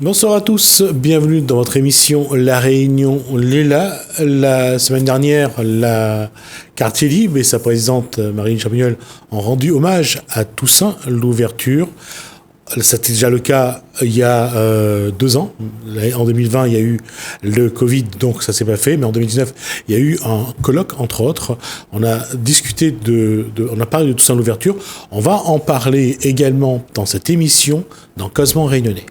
Bonsoir à tous, bienvenue dans votre émission La Réunion Léla. La semaine dernière, la Quartier Libre et sa présidente Marilyn Champagnol ont rendu hommage à Toussaint Louverture. C'était déjà le cas il y a 2 ans. En 2020, il y a eu le Covid, donc ça s'est pas fait. Mais en 2019, il y a eu un colloque, entre autres. On a discuté on a parlé de Toussaint Louverture. On va en parler également dans cette émission dans Causement Réunionnais.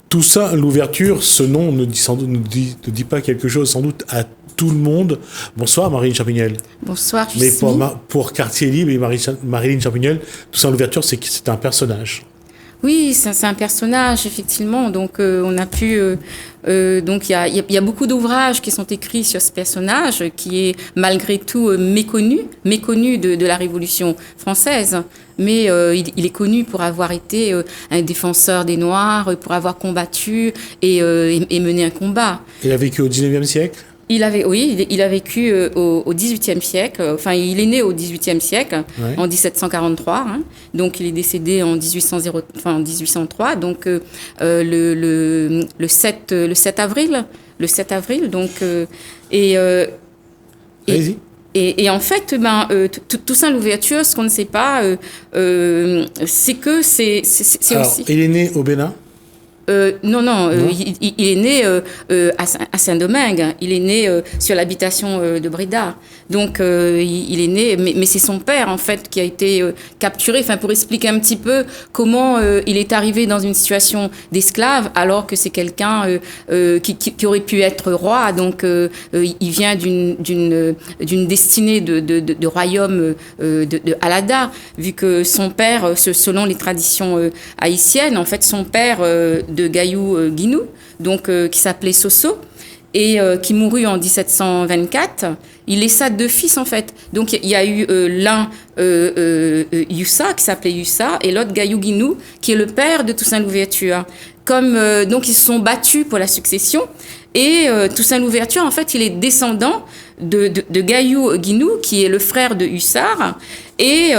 Toussaint Louverture, ce nom ne dit pas quelque chose sans doute à tout le monde. Bonsoir Marilyn Champagnol. Bonsoir Mais Justine. pour Quartier Libre et Marilyn Champagnol, Toussaint Louverture, c'est un personnage. Oui, c'est un personnage, effectivement. Donc, on a pu. Donc, il y a beaucoup d'ouvrages qui sont écrits sur ce personnage qui est malgré tout méconnu de la Révolution française. Mais il est connu pour avoir été un défenseur des Noirs, pour avoir combattu et mené un combat. Il a vécu au 19e siècle. Il a vécu au XVIIIe siècle. Enfin, il est né au XVIIIe siècle, Ouais. en 1743. Hein. Donc, il est décédé en 1803. Donc, le 7 avril. Le 7 avril. Donc, Allez-y. et en fait, Toussaint Louverture, ce qu'on ne sait pas, c'est que c'est Alors, aussi. il est né au Bénin. Non, Non. il est né à Saint-Domingue. Il est né sur l'habitation de Breda. Donc, il est né, mais c'est son père, en fait, qui a été capturé. Enfin, pour expliquer un petit peu comment il est arrivé dans une situation d'esclave, alors que c'est quelqu'un qui aurait pu être roi. Donc, il vient d'une destinée de royaume de Alada, vu que son père, selon les traditions haïtiennes, en fait, son père de Gayou Guinou, donc qui s'appelait Soso, et qui mourut en 1724. Il laissa 2 fils, en fait. Donc, il y a eu l'un, Yussa, qui s'appelait Yussa, et l'autre, Gayou Guinou, qui est le père de Toussaint Louverture. Donc, ils se sont battus pour la succession. Et Toussaint Louverture, en fait, il est descendant de Gayou Guinou, qui est le frère de Hussard. Et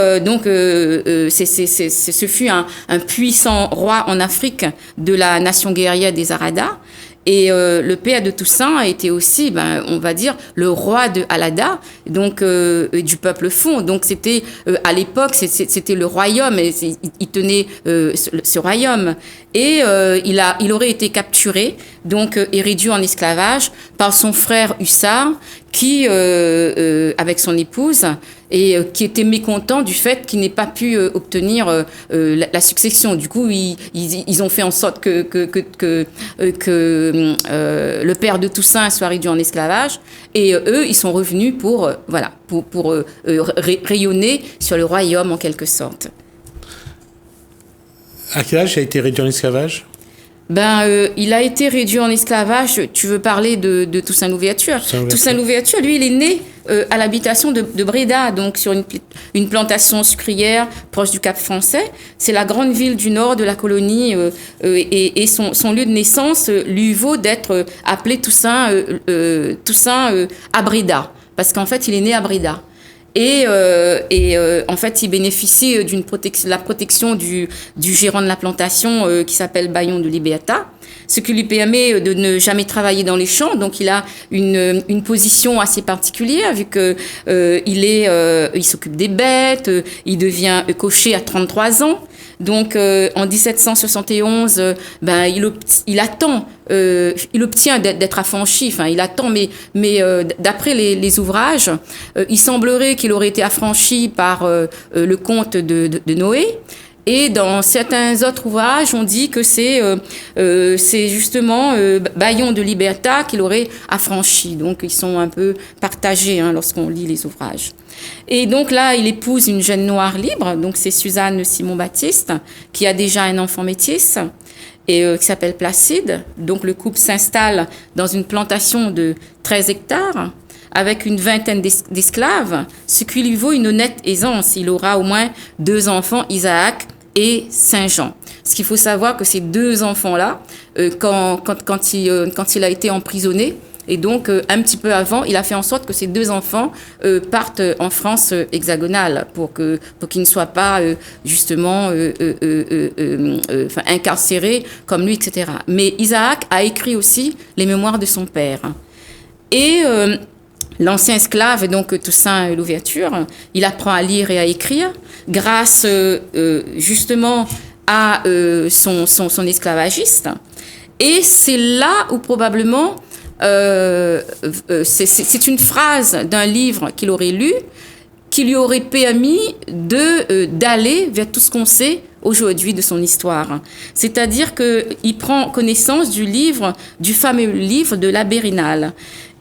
ce fut un puissant roi en Afrique de la nation guerrière des Aradas. Et le père de Toussaint a été aussi, on va dire, le roi de Alada, donc du peuple fon. Donc c'était à l'époque, c'était le royaume, et il tenait ce royaume. Et il aurait été capturé, donc et réduit en esclavage par son frère Hussard, qui, avec son épouse, et qui était mécontent du fait qu'il n'ait pas pu obtenir la succession. Du coup, ils ont fait en sorte que le père de Toussaint soit réduit en esclavage, et eux, ils sont revenus pour rayonner sur le royaume en quelque sorte. À quel âge a été réduit en esclavage? Il a été réduit en esclavage. Tu veux parler de Toussaint Louverture? Toussaint Louverture, lui, il est né à l'habitation de Breda, donc sur une plantation sucrière proche du Cap Français. C'est la grande ville du nord de la colonie, et son lieu de naissance lui vaut d'être appelé Toussaint à Breda, parce qu'en fait, il est né à Breda. Et en fait, il bénéficie la protection du gérant de la plantation qui s'appelle Bayon de Liberta, ce qui lui permet de ne jamais travailler dans les champs. Donc, il a une position assez particulière, vu que il s'occupe des bêtes, il devient cocher à 33 ans. Donc, en 1771, il obtient d'être affranchi. Enfin, il attend, mais d'après les ouvrages, il semblerait qu'il aurait été affranchi par le comte de Noé. Et dans certains autres ouvrages, on dit que c'est justement Bayon de Liberta qui l'aurait affranchi. Donc, ils sont un peu partagés lorsqu'on lit les ouvrages. Et donc là, il épouse une jeune noire libre, donc c'est Suzanne Simon-Baptiste, qui a déjà un enfant métis, et qui s'appelle Placide. Donc le couple s'installe dans une plantation de 13 hectares, avec une vingtaine d'esclaves, ce qui lui vaut une honnête aisance. Il aura au moins 2 enfants, Isaac et Saint-Jean. Ce qu'il faut savoir que ces 2 enfants-là, quand il a été emprisonné, Et donc, un petit peu avant, il a fait en sorte que ses 2 enfants partent en France hexagonale pour qu'ils ne soient pas justement incarcérés comme lui, etc. Mais Isaac a écrit aussi les mémoires de son père. Et l'ancien esclave, donc Toussaint Louverture, il apprend à lire et à écrire grâce justement à son esclavagiste. Et c'est là où probablement, c'est une phrase d'un livre qu'il aurait lu qui lui aurait permis d'aller vers tout ce qu'on sait aujourd'hui de son histoire. C'est-à-dire qu'il prend connaissance du fameux livre de l'Abbé Raynal.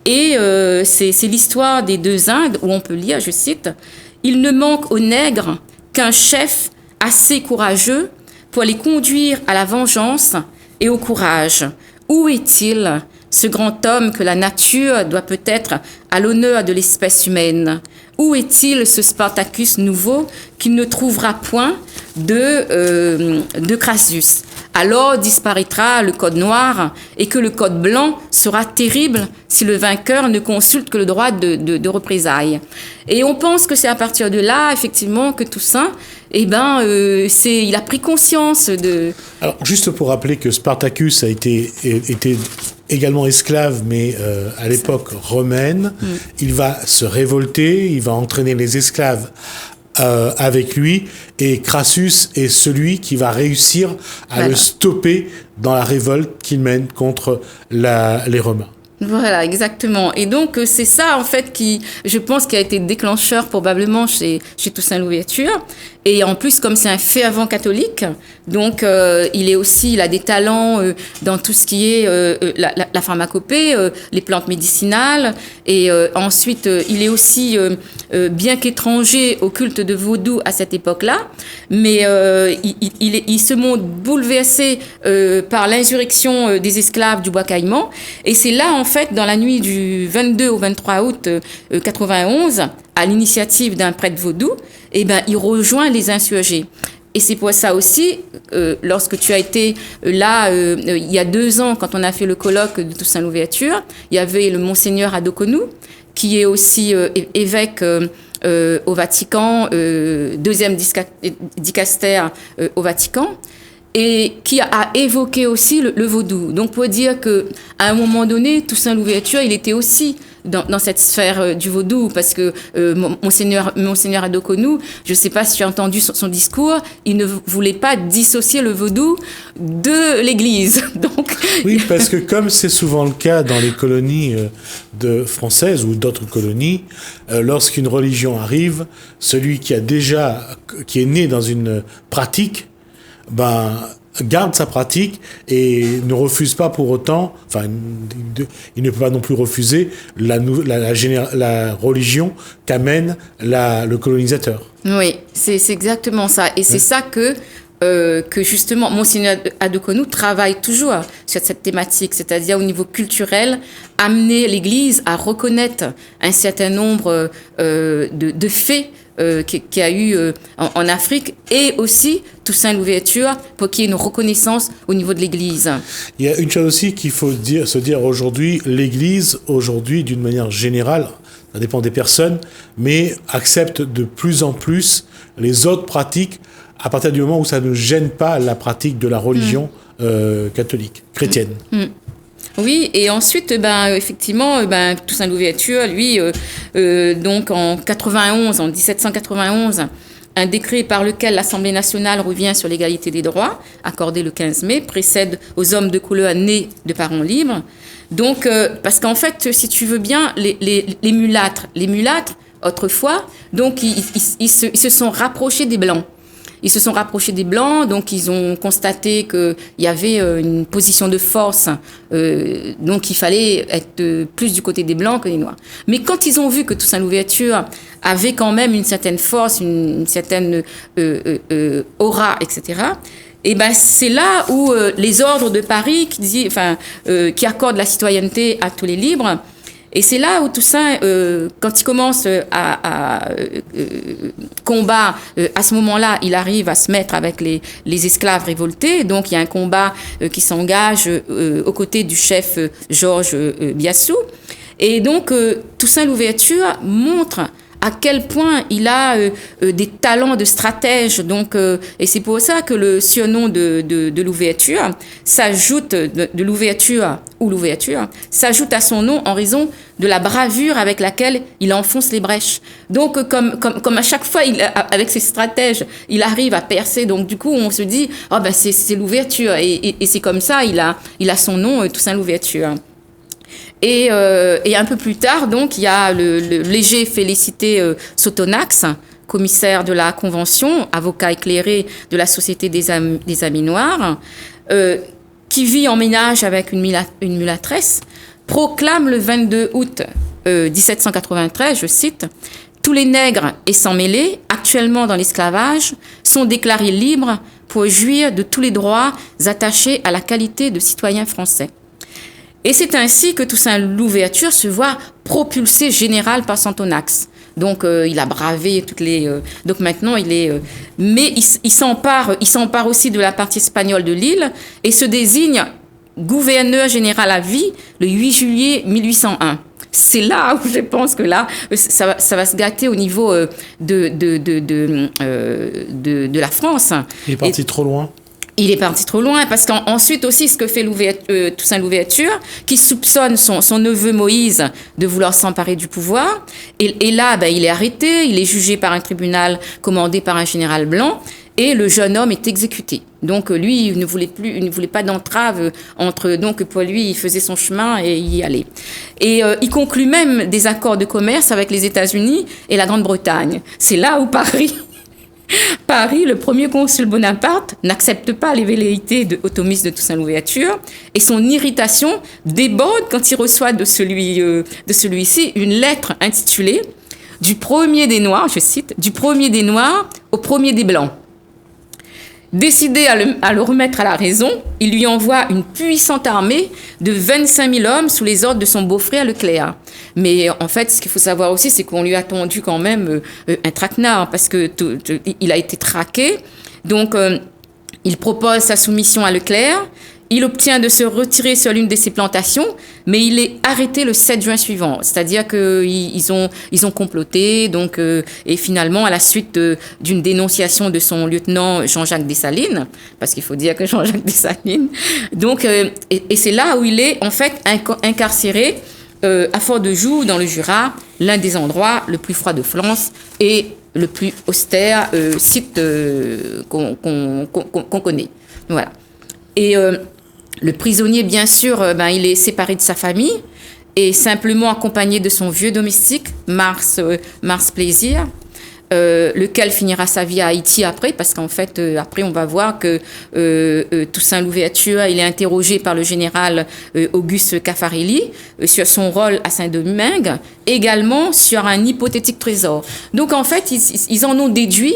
Et c'est l'histoire des 2 Indes où on peut lire, je cite, « Il ne manque aux nègres qu'un chef assez courageux pour les conduire à la vengeance et au courage. Où est-il, ce grand homme que la nature doit peut-être à l'honneur de l'espèce humaine? Où est-il, ce Spartacus nouveau qu'il ne trouvera point de Crassus? Alors disparaîtra le code noir et que le code blanc sera terrible si le vainqueur ne consulte que le droit de représailles. » Et on pense que c'est à partir de là, effectivement, que Toussaint, il a pris conscience de... Alors, juste pour rappeler que Spartacus était également esclave, mais à l'époque romaine, il va se révolter, il va entraîner les esclaves avec lui, et Crassus est celui qui va réussir à le stopper dans la révolte qu'il mène contre les Romains. Voilà, exactement. Et donc, c'est ça, en fait, je pense, qui a été déclencheur probablement chez Toussaint Louverture. Et en plus, comme c'est un fervent catholique, donc il a des talents dans tout ce qui est la pharmacopée, les plantes médicinales. Et ensuite, il est aussi, bien qu'étranger au culte de vaudou à cette époque-là, mais il se montre bouleversé par l'insurrection des esclaves du Bois Caïman. Et c'est là, en fait, dans la nuit du 22 au 23 août 91, à l'initiative d'un prêtre vaudou, il rejoint les insurgés. Et c'est pour ça aussi, lorsque tu as été là, il y a 2 ans, quand on a fait le colloque de Toussaint Louverture, il y avait le Monseigneur Adokonou, qui est aussi évêque au Vatican, 2e dicaster au Vatican, et qui a évoqué aussi le vaudou. Donc, pour dire qu'à un moment donné, Toussaint Louverture, il était aussi dans cette sphère du vaudou, parce que Monseigneur Adokonou, je ne sais pas si tu as entendu son discours, il ne voulait pas dissocier le vaudou de l'Église. Donc... Oui, parce que comme c'est souvent le cas dans les colonies françaises ou d'autres colonies, lorsqu'une religion arrive, celui qui est né dans une pratique, garde sa pratique et ne refuse pas pour autant, il ne peut pas non plus refuser la religion qu'amène le colonisateur. Oui, c'est exactement ça. Et c'est ça que justement, Monseigneur Adokonou travaille toujours sur cette thématique, c'est-à-dire au niveau culturel, amener l'Église à reconnaître un certain nombre de faits qu'il y a eu en Afrique, et aussi Toussaint Louverture pour qu'il y ait une reconnaissance au niveau de l'Église. Il y a une chose aussi qu'il faut se dire aujourd'hui, l'Église aujourd'hui d'une manière générale, ça dépend des personnes, mais accepte de plus en plus les autres pratiques à partir du moment où ça ne gêne pas la pratique de la religion catholique, chrétienne. Oui, et ensuite, effectivement, Toussaint Louverture, lui, donc en 1791, un décret par lequel l'Assemblée nationale revient sur l'égalité des droits, accordé le 15 mai, précède aux hommes de couleur nés de parents libres. Donc, parce qu'en fait, si tu veux bien, les mulâtres, autrefois, donc ils se sont rapprochés des Blancs. Ils se sont rapprochés des Blancs, donc ils ont constaté qu'il y avait une position de force, donc il fallait être plus du côté des Blancs que des Noirs. Mais quand ils ont vu que Toussaint Louverture avait quand même une certaine force, une certaine aura, etc., et c'est là où les ordres de Paris qui accordent la citoyenneté à tous les libres, Et c'est là où Toussaint, quand il commence à combat, à ce moment-là, il arrive à se mettre avec les esclaves révoltés. Donc, il y a un combat qui s'engage aux côtés du chef Georges Biassou. Et donc, Toussaint Louverture montre à quel point il a des talents de stratège. Donc, et c'est pour ça que le surnom de l'ouverture s'ajoute, de l'ouverture ou l'ouverture, s'ajoute à son nom en raison de la bravure avec laquelle il enfonce les brèches. Donc, comme à chaque fois, avec ses stratèges, il arrive à percer. Donc, du coup, on se dit, oh, ben, c'est l'ouverture. Et c'est comme ça, il a son nom, Toussaint Louverture. Et un peu plus tard, donc, il y a le léger Félicité Sotonax, commissaire de la Convention, avocat éclairé de la Société des Amis Noirs, qui vit en ménage avec une mulâtresse, proclame le 22 août 1793, je cite, « Tous les nègres et sans mêler, actuellement dans l'esclavage, sont déclarés libres pour jouir de tous les droits attachés à la qualité de citoyen français. » Et c'est ainsi que Toussaint Louverture se voit propulsé général par Sotonax. Donc, il a bravé toutes les... donc, maintenant, il est... mais il s'empare aussi de la partie espagnole de l'île et se désigne gouverneur général à vie le 8 juillet 1801. C'est là où je pense que là, ça va se gâter au niveau de la France. Il est parti trop loin. Il est parti trop loin parce qu'ensuite aussi ce que fait Toussaint Louverture, qui soupçonne son neveu Moïse de vouloir s'emparer du pouvoir. Et là, ben, il est arrêté, il est jugé par un tribunal commandé par un général blanc et le jeune homme est exécuté. Donc lui, il ne voulait pas d'entrave entre. Donc pour lui, il faisait son chemin et il y allait. Et il conclut même des accords de commerce avec les États-Unis et la Grande-Bretagne. C'est là où Paris, le premier consul Bonaparte, n'accepte pas les velléités de Othomis de Toussaint Louverture et son irritation déborde quand il reçoit de celui-ci une lettre intitulée « Du premier des Noirs », je cite, « Du premier des Noirs au premier des Blancs ». Décidé à le remettre à la raison, il lui envoie une puissante armée de 25 000 hommes sous les ordres de son beau-frère Leclerc. Mais en fait, ce qu'il faut savoir aussi, c'est qu'on lui a tendu quand même un traquenard parce que il a été traqué. Donc, il propose sa soumission à Leclerc. Il obtient de se retirer sur l'une de ses plantations, mais il est arrêté le 7 juin suivant. C'est-à-dire qu'ils ont comploté, donc, et finalement, à la suite d'une dénonciation de son lieutenant Jean-Jacques Dessalines, parce qu'il faut dire que Jean-Jacques Dessalines, donc, et c'est là où il est en fait incarcéré à Fort-de-Joux, dans le Jura, l'un des endroits le plus froid de France et le plus austère site qu'on connaît. Voilà. Et le prisonnier, bien sûr, il est séparé de sa famille et simplement accompagné de son vieux domestique, Mars Plaisir, lequel finira sa vie à Haïti après, parce qu'en fait, après, on va voir que Toussaint Louverture, il est interrogé par le général Auguste Caffarelli sur son rôle à Saint-Domingue, également sur un hypothétique trésor. Donc, en fait, ils en ont déduit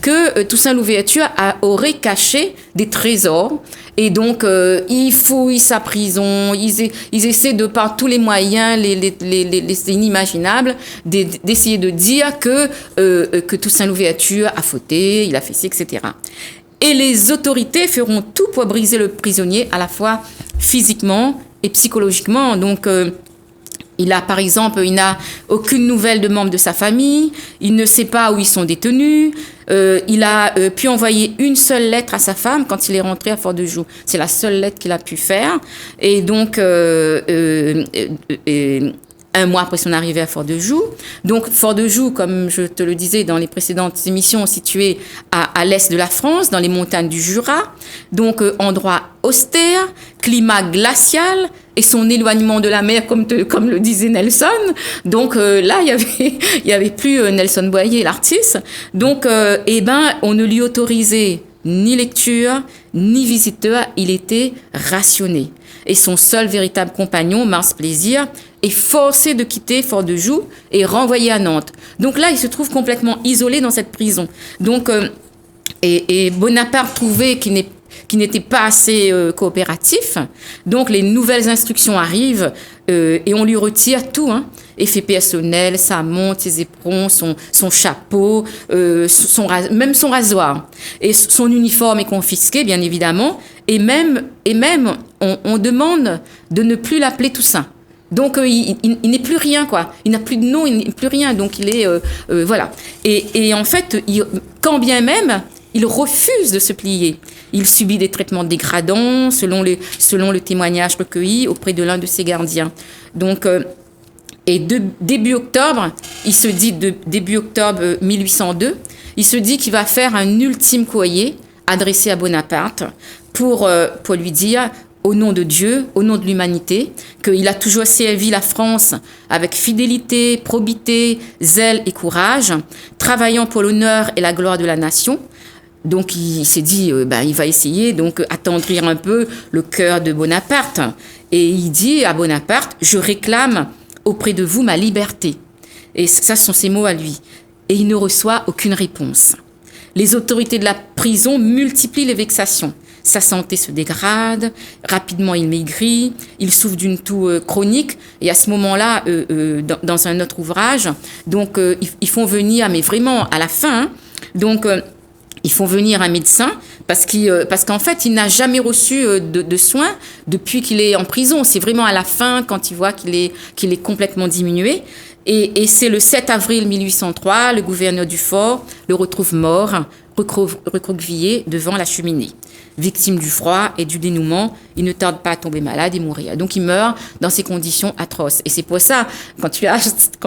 que Toussaint Louverture aurait caché des trésors. Et donc, ils fouillent sa prison, ils essaient de par tous les moyens, les inimaginables, d'essayer de dire que Toussaint Louverture a fauté, il a fait ci, etc. Et les autorités feront tout pour briser le prisonnier, à la fois physiquement et psychologiquement. Donc, par exemple, il n'a aucune nouvelle de membres de sa famille, il ne sait pas où ils sont détenus, il a pu envoyer une seule lettre à sa femme quand il est rentré à Fort-de-Joux. C'est la seule lettre qu'il a pu faire. Et donc, un mois après son arrivée à Fort-de-Joux. Donc, Fort-de-Joux, comme je te le disais dans les précédentes émissions, situé à l'est de la France, dans les montagnes du Jura. Donc, endroit austère, climat glacial et son éloignement de la mer, comme le disait Nelson. Donc, là, il y avait plus Nelson Boyer, l'artiste. Donc, on ne lui autorisait ni lecture, ni visiteur. Il était rationné. Et son seul véritable compagnon, Mars Plaisir, est forcé de quitter Fort-de-Joux et renvoyé à Nantes. Donc là, il se trouve complètement isolé dans cette prison. Donc, et Bonaparte trouvait qu'il qui n'était pas assez coopératif. Donc les nouvelles instructions arrivent et on lui retire tout, hein. Effet personnel, sa montre, ses éperons, son chapeau, même son rasoir. Et son uniforme est confisqué, bien évidemment. Et même on demande de ne plus l'appeler Toussaint. Donc il n'est plus rien, quoi. Il n'a plus de nom, il n'est plus rien. Donc il est voilà. Et en fait, quand bien même, il refuse de se plier. Il subit des traitements dégradants selon le témoignage recueilli auprès de l'un de ses gardiens. Donc et début octobre 1802, il se dit qu'il va faire un ultime courrier adressé à Bonaparte pour lui dire, au nom de Dieu, au nom de l'humanité, qu'il a toujours servi la France avec fidélité, probité, zèle et courage, travaillant pour l'honneur et la gloire de la nation. Donc il s'est dit, il va essayer donc attendrir un peu le cœur de Bonaparte. Et il dit à Bonaparte, je réclame auprès de vous ma liberté. Et ça, ce sont ses mots à lui. Et il ne reçoit aucune réponse. Les autorités de la prison multiplient les vexations. Sa santé se dégrade, rapidement il maigrit, il souffre d'une toux chronique. Et à ce moment-là, dans un autre ouvrage, donc ils font venir, mais vraiment à la fin, hein, donc ils font venir un médecin parce qu'en fait, il n'a jamais reçu de soins depuis qu'il est en prison. C'est vraiment à la fin, quand il voit qu'il est complètement diminué. Et c'est le 7 avril 1803, le gouverneur du fort le retrouve mort, recroquevillé devant la cheminée. Victime du froid et du dénouement, il ne tarde pas à tomber malade et mourir. Donc il meurt dans ces conditions atroces. Et c'est pour ça, quand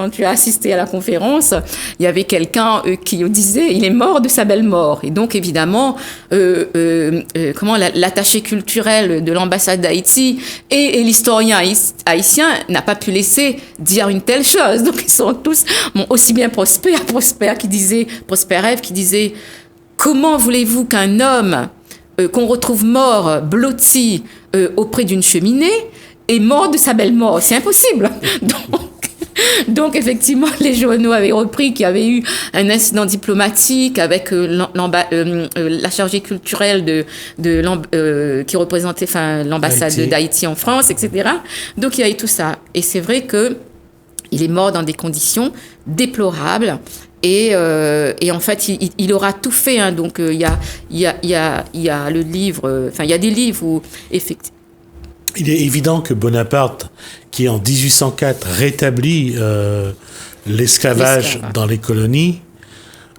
tu as assisté à la conférence, il y avait quelqu'un qui disait, il est mort de sa belle mort. Et donc évidemment, l'attaché culturel de l'ambassade d'Haïti et l'historien haïtien n'a pas pu laisser dire une telle chose. Donc ils sont tous, aussi bien Prosper qui disait, Prosperev qui disait, comment voulez-vous qu'un homme qu'on retrouve mort, blotti auprès d'une cheminée, est mort de sa belle mort? C'est impossible. Donc, effectivement, les journaux avaient repris qu'il y avait eu un incident diplomatique avec la chargée culturelle qui représentait l'ambassade d'Haïti en France, etc. Donc, il y a eu tout ça. Et c'est vrai qu'il est mort dans des conditions déplorables. Et en fait, il aura tout fait. Hein. Donc, il y a le livre. Il y a des livres où effectivement. Il est évident que Bonaparte, qui en 1804 rétablit l'esclavage dans les colonies,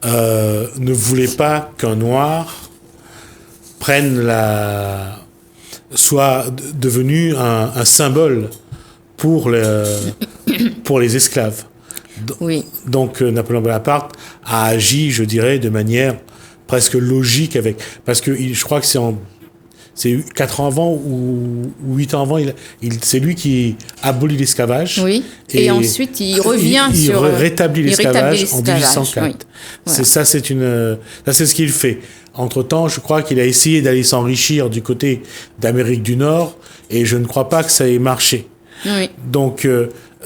ne voulait pas qu'un noir soit devenu un symbole pour les esclaves. Oui. Donc Napoléon Bonaparte a agi, je dirais, de manière presque logique parce que je crois que c'est 4 ans avant ou 8 ans avant, c'est lui qui abolit l'esclavage. Oui. Et ensuite il revient il rétablit l'esclavage en 1804. Oui. Voilà. Ça c'est ce qu'il fait. Entre-temps, je crois qu'il a essayé d'aller s'enrichir du côté d'Amérique du Nord et je ne crois pas que ça ait marché. Oui. Donc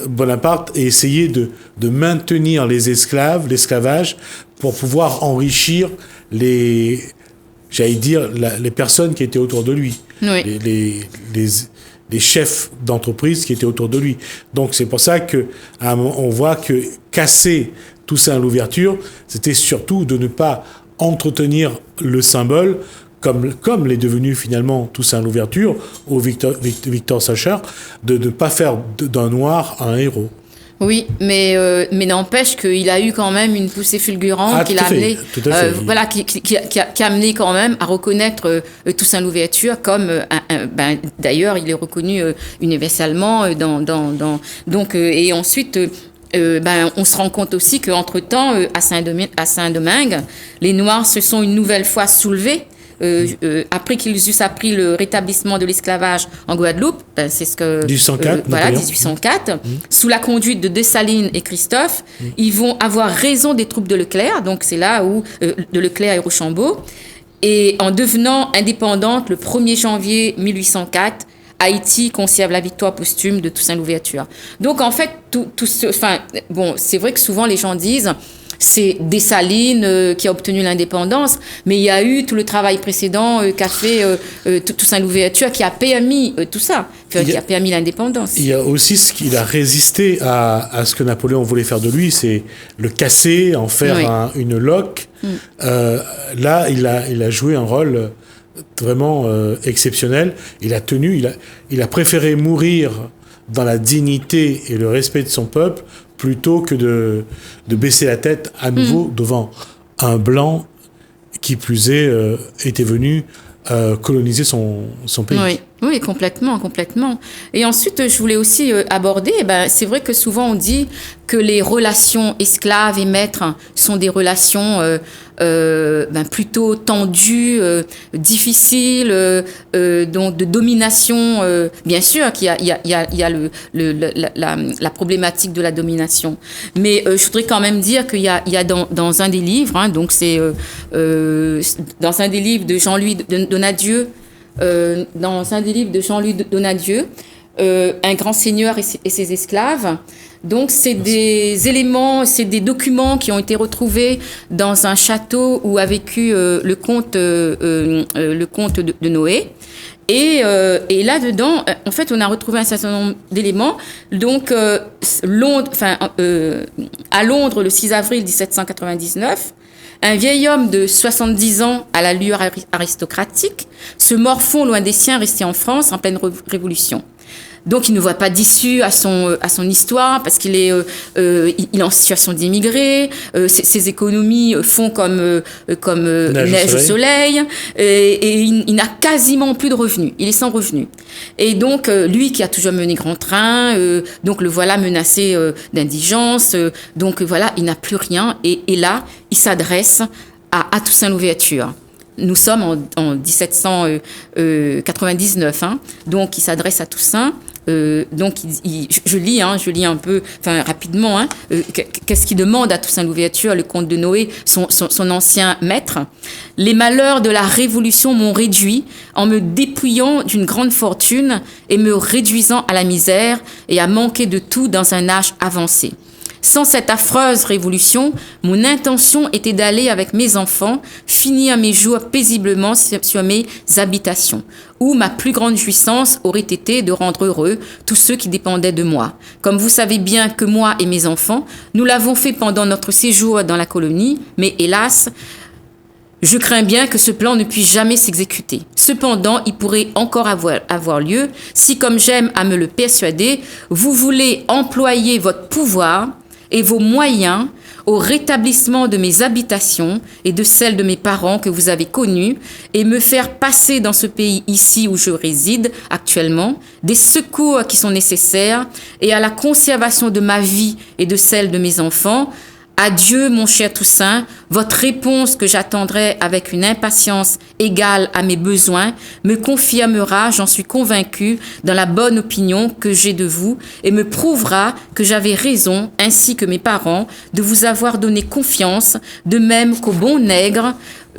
Bonaparte a essayé de maintenir l'esclavage, pour pouvoir enrichir les personnes qui étaient autour de lui, oui. les chefs d'entreprise qui étaient autour de lui. Donc c'est pour ça on voit que casser Toussaint Louverture, c'était surtout de ne pas entretenir le symbole, comme l'est devenu finalement Toussaint Louverture au Victor Schœlcher, de ne pas faire d'un noir un héros. Oui, mais n'empêche qu'il a eu quand même une poussée fulgurante qui l'a amené, qui a amené quand même à reconnaître Toussaint Louverture comme d'ailleurs il est reconnu universellement donc et ensuite. On se rend compte aussi qu'entre-temps, à Saint-Domingue, les Noirs se sont une nouvelle fois soulevés. Après qu'ils eussent appris le rétablissement de l'esclavage en Guadeloupe, c'est ce que 1804, sous la conduite de Dessalines et Christophe, ils vont avoir raison des troupes de Leclerc, donc c'est là où de Leclerc et Rochambeau, et en devenant indépendante le 1er janvier 1804, Haïti conserve la victoire posthume de Toussaint Louverture. Donc en fait, c'est vrai que souvent les gens disent c'est Dessalines qui a obtenu l'indépendance, mais il y a eu tout le travail précédent qu'a fait Toussaint Louverture qui a permis tout ça, qui a permis l'indépendance. Il y a aussi ce qu'il a résisté à ce que Napoléon voulait faire de lui, c'est le casser, en faire une loque. Là, il a joué un rôle vraiment exceptionnel. Il a préféré mourir dans la dignité et le respect de son peuple plutôt que de baisser la tête à nouveau devant un blanc qui plus est était venu coloniser son pays. Oui, complètement. Et ensuite, je voulais aussi aborder, c'est vrai que souvent on dit que les relations esclaves et maîtres sont des relations plutôt tendues, difficiles, donc de domination. Bien sûr qu'il y a la problématique de la domination, mais je voudrais quand même dire qu'il y a dans un des livres, donc c'est dans un des livres de Jean-Louis Donadieu. Dans un des livres de Jean-Louis Donadieu, Un grand seigneur et ses esclaves. Donc, c'est des éléments, c'est des documents qui ont été retrouvés dans un château où a vécu le comte de Noé. Et là-dedans, en fait, on a retrouvé un certain nombre d'éléments. Donc, à Londres, le 6 avril 1799, un vieil homme de 70 ans à l'allure aristocratique se morfond loin des siens restés en France en pleine révolution. Donc, il ne voit pas d'issue à son histoire parce qu'il est en situation d'immigré. Ses économies font comme neige au soleil. Et il n'a quasiment plus de revenus. Il est sans revenus. Et donc, lui qui a toujours mené grand train, donc le voilà menacé d'indigence. Donc, voilà, il n'a plus rien. Et là, il s'adresse à Toussaint Louverture. Nous sommes en 1799. Donc, il s'adresse à Toussaint. Donc, je lis un peu, rapidement, qu'est-ce qu'il demande à Toussaint Louverture, le comte de Noé, son ancien maître. Les malheurs de la Révolution m'ont réduit en me dépouillant d'une grande fortune et me réduisant à la misère et à manquer de tout dans un âge avancé. Sans cette affreuse révolution, mon intention était d'aller avec mes enfants finir mes jours paisiblement sur mes habitations, où ma plus grande jouissance aurait été de rendre heureux tous ceux qui dépendaient de moi. Comme vous savez bien que moi et mes enfants, nous l'avons fait pendant notre séjour dans la colonie, mais hélas, je crains bien que ce plan ne puisse jamais s'exécuter. Cependant, il pourrait encore avoir lieu si, comme j'aime à me le persuader, vous voulez employer votre pouvoir et vos moyens au rétablissement de mes habitations et de celles de mes parents que vous avez connus et me faire passer dans ce pays ici où je réside actuellement des secours qui sont nécessaires et à la conservation de ma vie et de celle de mes enfants. Adieu, mon cher Toussaint, votre réponse que j'attendrai avec une impatience égale à mes besoins me confirmera, j'en suis convaincue, dans la bonne opinion que j'ai de vous et me prouvera que j'avais raison, ainsi que mes parents, de vous avoir donné confiance, de même qu'au bon nègre,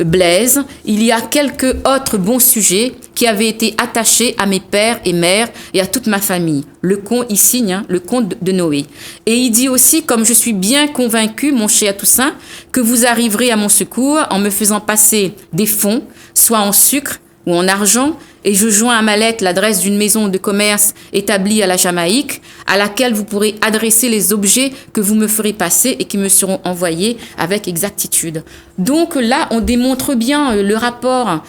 Blaise, il y a quelques autres bons sujets qui avaient été attachés à mes pères et mères et à toute ma famille. Le comte, il signe, le comte de Noé. Et il dit aussi, comme je suis bien convaincu, mon cher Toussaint, que vous arriverez à mon secours en me faisant passer des fonds, soit en sucre ou en argent, et je joins à ma lettre l'adresse d'une maison de commerce établie à la Jamaïque, à laquelle vous pourrez adresser les objets que vous me ferez passer et qui me seront envoyés avec exactitude. Donc là, on démontre bien le rapport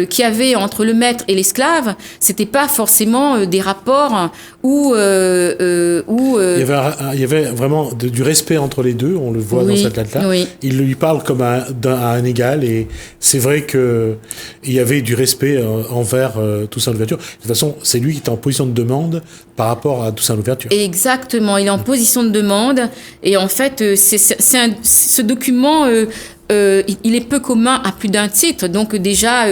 qu'il y avait entre le maître et l'esclave. C'était pas forcément des rapports où il y avait vraiment du respect entre les deux. On le voit dans cette lettre-là. Oui. Il lui parle comme à un égal, et c'est vrai que il y avait du respect envers Toussaint Louverture. De toute façon, c'est lui qui est en position de demande par rapport à Toussaint Louverture. Exactement, il est en position de demande, et en fait, ce document, il est peu commun à plus d'un titre. Donc déjà,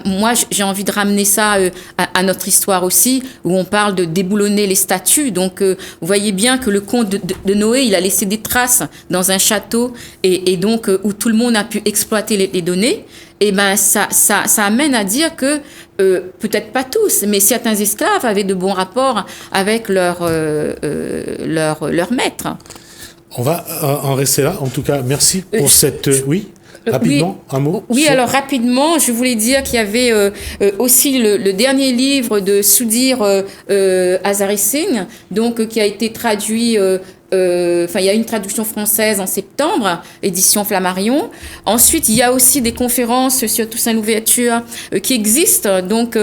moi, j'ai envie de ramener ça à notre histoire aussi, où on parle de déboulonner les statues. Donc, vous voyez bien que le comte de Noé, il a laissé des traces dans un château, et donc où tout le monde a pu exploiter les données. Et ça amène à dire que peut-être pas tous, mais certains esclaves avaient de bons rapports avec leur maître. On va en rester là. En tout cas, merci pour cette... Oui, rapidement, un mot. Oui, alors rapidement, je voulais dire qu'il y avait aussi le dernier livre de Sudhir Hazare Singh, donc qui a été traduit... il y a une traduction française en septembre, édition Flammarion. Ensuite, il y a aussi des conférences sur Toussaint Louverture qui existent, donc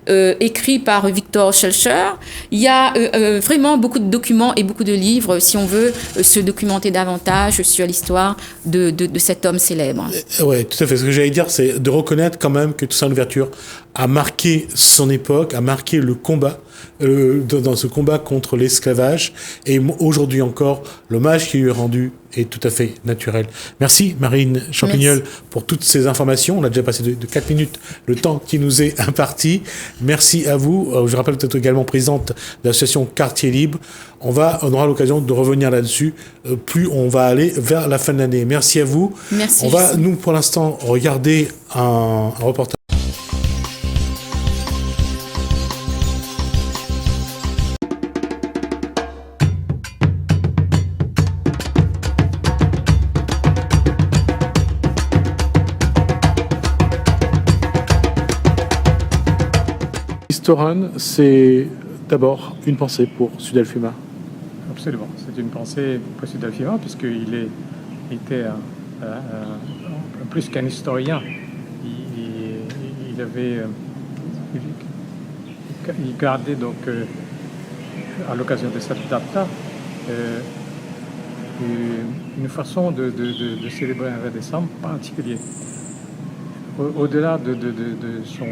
écrits par Victor Schellcher. Il y a vraiment beaucoup de documents et beaucoup de livres si on veut se documenter davantage sur l'histoire de cet homme célèbre. Oui, tout à fait. Ce que j'allais dire, c'est de reconnaître quand même que Toussaint Louverture a marqué son époque, a marqué le combat, dans ce combat contre l'esclavage. Et aujourd'hui encore, l'hommage qui lui est rendu est tout à fait naturel. Merci Marine Champignol pour toutes ces informations. On a déjà passé de 4 minutes le temps qui nous est imparti. Merci à vous. Je rappelle que vous êtes également présidente de l'association Quartier Libre. On aura l'occasion de revenir là-dessus. Plus on va aller vers la fin de l'année. Merci à vous. Merci. On va, nous, pour l'instant, regarder un reportage. Run, c'est d'abord une pensée pour Sud Alfuma. Absolument, c'est une pensée pour Sud Alfuma puisqu'il était plus qu'un historien. Il gardait donc à l'occasion de cette date-là une façon de célébrer un 20 décembre particulier. Au-delà de son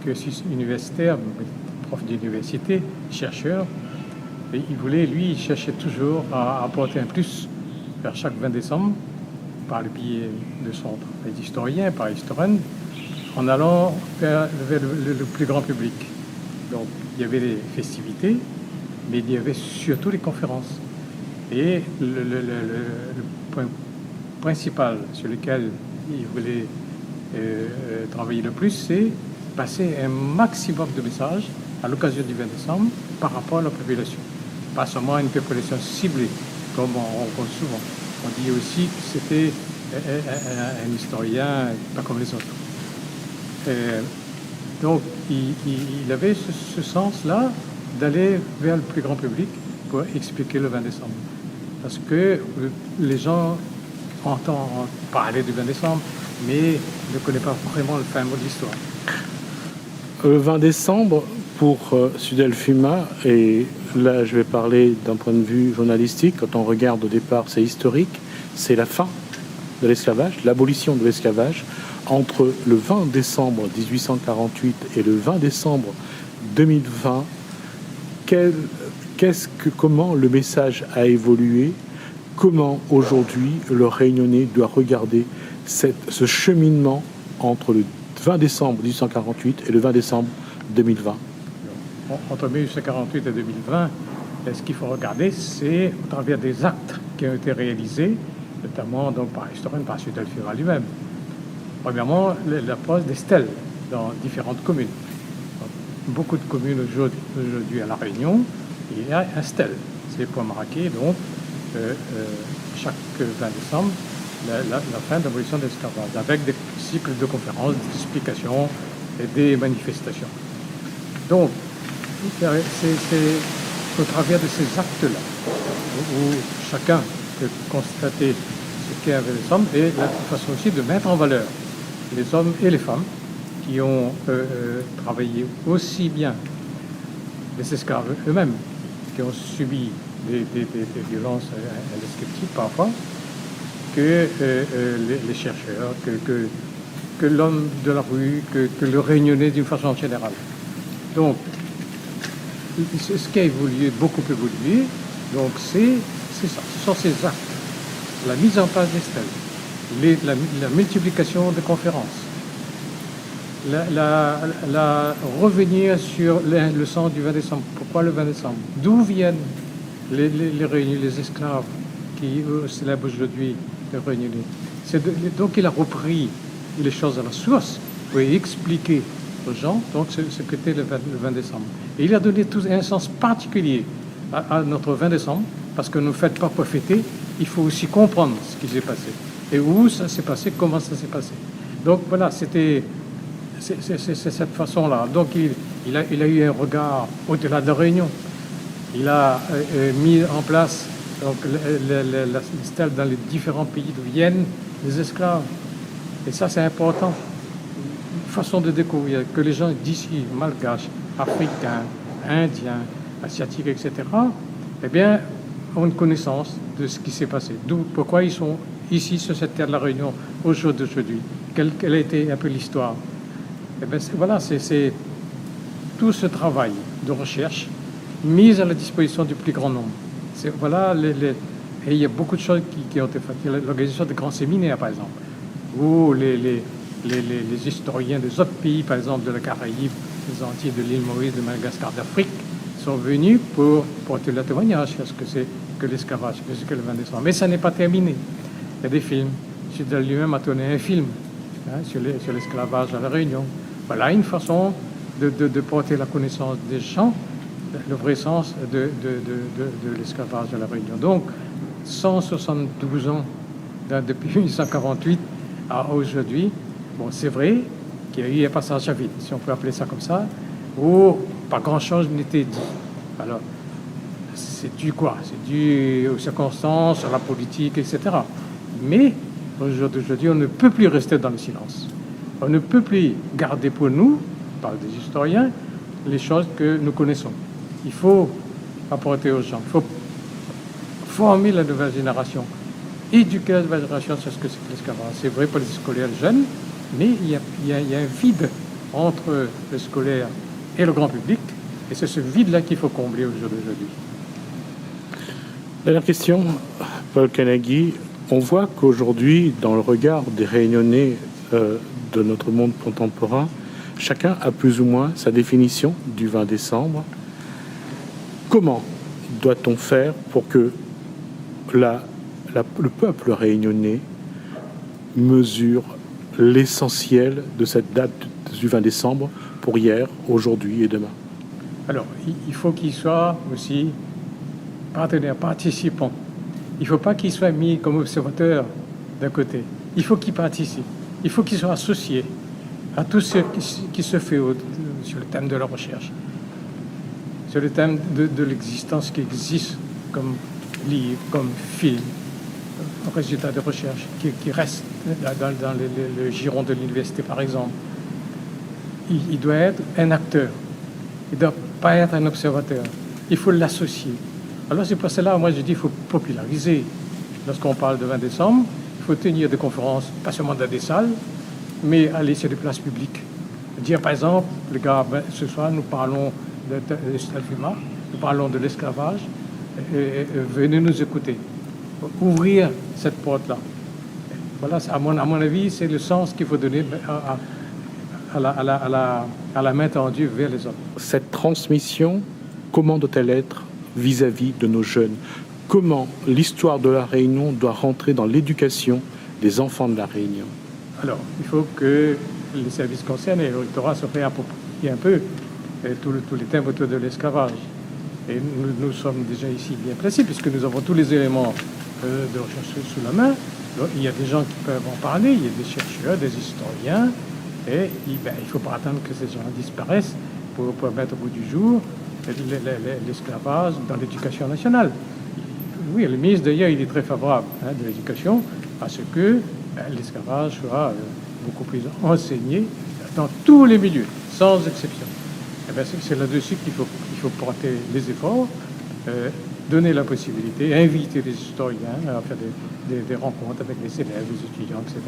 cursus universitaire, prof d'université, chercheur, et il cherchait toujours à apporter un plus vers chaque 20 décembre par le biais de son travail d'historien, par historienne, en allant vers le plus grand public. Donc il y avait les festivités, mais il y avait surtout les conférences. Et le point principal sur lequel il voulait travailler le plus, c'est passer un maximum de messages à l'occasion du 20 décembre par rapport à la population. Pas seulement une population ciblée, comme on rencontre souvent. On dit aussi que c'était un historien pas comme les autres. Donc, il avait ce sens-là d'aller vers le plus grand public pour expliquer le 20 décembre. Parce que les gens entendent parler du 20 décembre, mais ne connaissent pas vraiment le fin mot de l'histoire. Le 20 décembre, pour Sud Alfuma, et là je vais parler d'un point de vue journalistique, quand on regarde au départ, c'est historique, c'est la fin de l'esclavage, l'abolition de l'esclavage. Entre le 20 décembre 1848 et le 20 décembre 2020, comment le message a évolué, comment aujourd'hui le Réunionnais doit regarder ce cheminement entre le 20 décembre 1848 et le 20 décembre 2020. Entre 1848 et 2020, ce qu'il faut regarder, c'est à travers des actes qui ont été réalisés, notamment donc, par l'historien, par Sud Alfuma lui-même. Premièrement, la pose des stèles dans différentes communes. Donc, beaucoup de communes aujourd'hui à La Réunion, il y a un stèle. C'est les points marqués, donc, chaque 20 décembre, la fin de l'abolition de l'esclavage, avec des cycles de conférences, d'explications et des manifestations. Donc, c'est au travers de ces actes-là où chacun peut constater ce qu'est un 20 décembre et la façon aussi de mettre en valeur les hommes et les femmes qui ont travaillé aussi bien les esclaves eux-mêmes, qui ont subi des violences indescriptibles parfois, que les chercheurs, que l'homme de la rue, que le Réunionnais d'une façon générale. Donc, ce qui a beaucoup évolué, donc c'est ça, ce sont ces actes, la mise en place des stèles, la multiplication de conférences, revenir sur le sens du 20 décembre. Pourquoi le 20 décembre? D'où viennent les Réunionnais, les esclaves qui célèbrent aujourd'hui les Réunionnais? Donc il a repris les choses à la source pour expliquer aux gens donc, ce qu'était le 20 décembre. Et il a donné un sens particulier à notre 20 décembre, parce que nous ne faites pas pour fêter, il faut aussi comprendre ce qui s'est passé. Et où ça s'est passé, comment ça s'est passé. Donc voilà, c'est cette façon-là. Donc il a eu un regard au-delà de la Réunion. Il a mis en place donc, la stèle dans les différents pays d'où viennent les esclaves. Et ça, c'est important. Une façon de découvrir que les gens d'ici, malgaches, africains, indiens, asiatiques, etc., eh bien, ont une connaissance de ce qui s'est passé. D'où, pourquoi ils sont ici, sur cette terre de la Réunion, au jour d'aujourd'hui. Quelle a été un peu l'histoire. Eh bien, voilà, c'est tout ce travail de recherche mis à la disposition du plus grand nombre. Voilà, et il y a beaucoup de choses qui ont été faites. L'organisation de grands séminaires, par exemple, où les historiens des autres pays, par exemple de la Caraïbe, des Antilles, de l'île Maurice, de Madagascar, d'Afrique, sont venus pour porter le témoignage sur ce que c'est que l'esclavage, ce que le 20 décembre. Mais ça n'est pas terminé. Il y a des films. Fidel lui-même a tourné un film sur l'esclavage à La Réunion. Voilà une façon de porter la connaissance des gens, le vrai sens de l'esclavage à La Réunion. Donc, 172 ans depuis 1848 à aujourd'hui, bon, c'est vrai qu'il y a eu un passage à vide, si on peut appeler ça comme ça, où pas grand-chose n'était dit. Alors, c'est dû quoi? C'est dû aux circonstances, à la politique, etc. Mais aujourd'hui, on ne peut plus rester dans le silence. On ne peut plus garder pour nous, par des historiens, les choses que nous connaissons. Il faut apporter aux gens, il faut former la nouvelle génération, éduquer la nouvelle génération sur ce que c'est que l'esclavage. C'est vrai pour les scolaires jeunes, mais il y a un vide entre le scolaire et le grand public, et c'est ce vide-là qu'il faut combler au jour d'aujourd'hui. Dernière question, Paul Kanagi. On voit qu'aujourd'hui, dans le regard des Réunionnais de notre monde contemporain, chacun a plus ou moins sa définition du 20 décembre. Comment doit-on faire pour que le peuple réunionnais mesure l'essentiel de cette date du 20 décembre pour hier, aujourd'hui et demain? Alors, il faut qu'il soit aussi partenaire, participant. Il ne faut pas qu'il soit mis comme observateur d'un côté. Il faut qu'il participe. Il faut qu'il soit associé à tout ce qui se fait sur le thème de la recherche, sur le thème de l'existence qui existe comme livre, comme film, résultat de recherche, qui reste dans le giron de l'université, par exemple. Il doit être un acteur. Il ne doit pas être un observateur. Il faut l'associer. Alors c'est pour cela, moi je dis qu'il faut populariser. Lorsqu'on parle de 20 décembre, il faut tenir des conférences, pas seulement dans des salles, mais aller sur des places publiques. Dire par exemple, les gars, ce soir nous parlons de Stalfima, nous parlons de l'esclavage, venez nous écouter. Ouvrir cette porte-là. Voilà, à mon avis, c'est le sens qu'il faut donner à la main tendue vers les autres. Cette transmission, comment doit-elle être vis-à-vis de nos jeunes? Comment l'histoire de la Réunion doit rentrer dans l'éducation des enfants de la Réunion? Alors, il faut que les services concernés et le rectorat se réapproprient un peu tous les thèmes autour de l'esclavage. Et nous sommes déjà ici bien placés, puisque nous avons tous les éléments de recherche sous la main. Donc, il y a des gens qui peuvent en parler, il y a des chercheurs, des historiens, et il ne faut pas attendre que ces gens disparaissent pour mettre au bout du jour l'esclavage dans l'éducation nationale. Oui, le ministre d'ailleurs, il est très favorable de l'éducation à ce que l'esclavage soit beaucoup plus enseigné dans tous les milieux, sans exception. Et bien, c'est là-dessus qu'il faut porter les efforts, donner la possibilité, inviter les historiens à faire des rencontres avec les élèves, les étudiants, etc.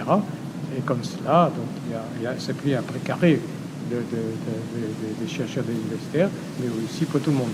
Et comme cela, donc, c'est plus un précaré des chercheurs des universitaires, mais aussi pour tout le monde.